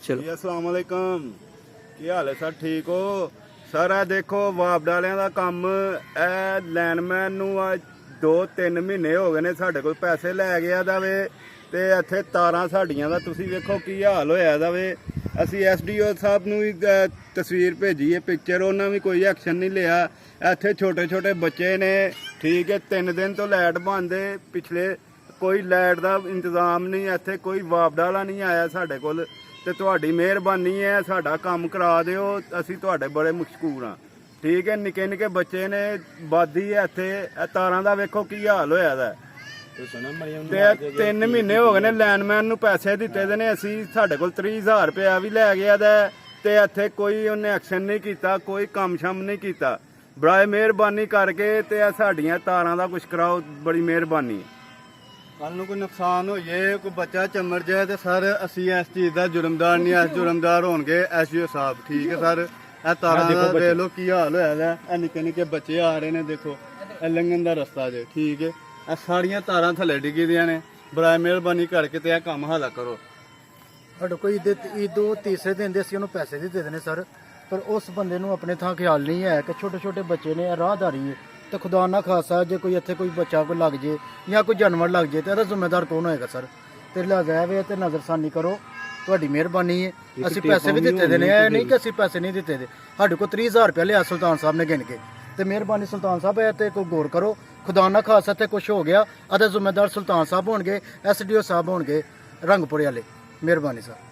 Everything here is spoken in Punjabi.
ਚਲੋ ਜੀ अस्सलाम वालेकुम ਕੀ ਹਾਲ ਹੈ ਸਰ? ਠੀਕ ਹੋ ਸਰ? ਆ ਦੇਖੋ ਵਾਪਡ ਵਾਲਿਆਂ ਦਾ ਕੰਮ, ਇਹ ਲਾਈਨਮੈਨ ਨੂੰ ਆ 2-3 ਮਹੀਨੇ ਹੋ ਗਏ ਨੇ ਸਾਡੇ ਕੋਲ ਪੈਸੇ ਲੈ ਗਿਆ ਦਾਵੇ, ਤੇ ਇੱਥੇ ਤਾਰਾਂ ਸਾਡੀਆਂ ਦਾ ਤੁਸੀਂ ਵੇਖੋ ਕੀ ਹਾਲ ਹੋਇਆ ਦਾਵੇ। ਅਸੀਂ ਐਸਡੀਓ ਸਾਹਿਬ ਨੂੰ ਵੀ ਤਸਵੀਰ ਭੇਜੀ ਹੈ, ਪਿਕਚਰ, ਉਹਨਾਂ ਵੀ ਕੋਈ ਐਕਸ਼ਨ ਨਹੀਂ ਲਿਆ। ਇੱਥੇ ਛੋਟੇ ਛੋਟੇ ਬੱਚੇ ਨੇ, ਠੀਕ ਹੈ, 3 ਦਿਨ ਤੋਂ ਲਾਈਟ ਬੰਦ ਹੈ, ਪਿਛਲੇ ਕੋਈ ਲਾਈਟ ਦਾ ਇੰਤਜ਼ਾਮ ਨਹੀਂ, ਇੱਥੇ ਕੋਈ ਵਾਪਡ ਵਾਲਾ ਨਹੀਂ ਆਇਆ ਸਾਡੇ ਕੋਲ। ਤੇ ਤੁਹਾਡੀ ਮਿਹਰਬਾਨੀ ਹੈ, ਸਾਡਾ ਕੰਮ ਕਰਾ ਦਿਓ, ਅਸੀਂ ਤੁਹਾਡੇ ਬੜੇ ਮਸ਼ਕੂਰ ਹਾਂ। ਠੀਕ ਹੈ, ਨਿੱਕੇ ਨਿੱਕੇ ਬੱਚੇ ਨੇ, ਬਾਦੀ ਹੈ ਇੱਥੇ, ਇਹ ਤਾਰਾਂ ਦਾ ਵੇਖੋ ਕੀ ਹਾਲ ਹੋਇਆ ਦਾ। ਤੇ 3 ਮਹੀਨੇ ਹੋ ਗਏ ਨੇ ਲਾਈਨਮੈਨ ਨੂੰ ਪੈਸੇ ਦਿੱਤੇ ਦੇ ਨੇ ਅਸੀਂ, ਸਾਡੇ ਕੋਲ 30,000 ਰੁਪਇਆ ਵੀ ਲੈ ਗਿਆ ਦਾ, ਤੇ ਇੱਥੇ ਕੋਈ ਉਹਨੇ ਐਕਸ਼ਨ ਨਹੀਂ ਕੀਤਾ, ਕੋਈ ਕੰਮ ਸ਼ਮ ਨਹੀਂ ਕੀਤਾ। ਬੜਾ ਮਿਹਰਬਾਨੀ ਕਰਕੇ ਤੇ ਇਹ ਸਾਡੀਆਂ ਤਾਰਾਂ ਦਾ ਕੁਝ ਕਰਾਓ, ਬੜੀ ਮਿਹਰਬਾਨੀ। ਕੱਲ ਨੂੰ ਕੋਈ ਨੁਕਸਾਨ ਹੋ ਜਾਏ, ਕੋਈ ਬੱਚਾ ਚਮੜ ਜਾਏ, ਤੇ ਸਰ ਅਸੀਂ ਇਸ ਚੀਜ਼ ਦਾ ਜੁਰਮਦਾਰ ਨਹੀਂ, ਇਸ ਜੁਰਮਦਾਰ ਹੋਣਗੇ ਐਸਡੀਓ ਸਾਹਿਬ। ਠੀਕ ਹੈ ਸਰ, ਇਹ ਤਾਰਾਂ ਦਾ ਦੇਖ ਲਓ ਕੀ ਹਾਲ ਹੋਇਆ ਦਾ। ਇਹ ਨਿੱਕੇ ਨਿੱਕੇ ਬੱਚੇ ਆ ਰਹੇ ਨੇ, ਦੇਖੋ ਇਹ ਲੰਘਣ ਦਾ ਰਸਤਾ ਜੇ। ਠੀਕ ਹੈ, ਇਹ ਸਾਰੀਆਂ ਤਾਰਾਂ ਥੱਲੇ ਡਿੱਗੀ ਦੀਆਂ ਨੇ, ਬੜਾ ਮਿਹਰਬਾਨੀ ਕਰਕੇ ਤੇ ਇਹ ਕੰਮ ਹੱਲ ਕਰੋ। ਸਾਡੇ ਕੋਈ ਈਦੋ ਤੀਸਰੇ ਦਿਨ ਦੇ ਅਸੀਂ ਉਹਨੂੰ ਪੈਸੇ ਦਿੱਤੇ ਨੇ ਸਰ, ਪਰ ਉਸ ਬੰਦੇ ਨੂੰ ਆਪਣੇ ਥਾਂ ਖਿਆਲ ਨਹੀਂ ਹੈ ਕਿ ਛੋਟੇ ਛੋਟੇ ਬੱਚੇ ਨੇ, ਰਾਹਦਾਰੀ ਹੈ, ਤੇ ਖੁਦਾ ਨਾ ਖਾਸਾ ਜੇ ਕੋਈ ਇੱਥੇ ਕੋਈ ਬੱਚਾ ਕੋਈ ਲੱਗ ਜੇ ਜਾਂ ਕੋਈ ਜਾਨਵਰ ਲੱਗ ਜੇ ਤੇ ਇਹਦਾ ਜ਼ਿੰਮੇਦਾਰ ਕੌਣ ਹੋਏਗਾ ਸਰ? ਤੇ ਲਿਹਾਜ਼ਾ ਵੇ ਤੇ ਨਜ਼ਰਸਾਨੀ ਕਰੋ, ਤੁਹਾਡੀ ਮਿਹਰਬਾਨੀ ਹੈ। ਅਸੀਂ ਪੈਸੇ ਵੀ ਦਿੱਤੇ ਦੇ ਨੇ, ਇਹ ਨਹੀਂ ਕਿ ਅਸੀਂ ਪੈਸੇ ਨਹੀਂ ਦਿੱਤੇ ਦੇ। ਸਾਡੇ ਕੋਲ 30,000 ਰੁਪਇਆ ਲਿਆ ਸੁਲਤਾਨ ਸਾਹਿਬ ਨੇ ਗਿਣ ਕੇ, ਤੇ ਮਿਹਰਬਾਨੀ ਸੁਲਤਾਨ ਸਾਹਿਬ ਇਹ ਤੇ ਕੋਈ ਗੌਰ ਕਰੋ। ਖੁਦਾ ਨਾ ਖਾਸਾ ਤੇ ਕੁਝ ਹੋ ਗਿਆ, ਅਤੇ ਜ਼ਿੰਮੇਦਾਰ ਸੁਲਤਾਨ ਸਾਹਿਬ ਹੋਣਗੇ, ਐਸਡੀਓ ਸਾਹਿਬ ਹੋਣਗੇ ਰੰਗਪੁਰੇ ਵਾਲੇ। ਮਿਹਰਬਾਨੀ ਸਰ।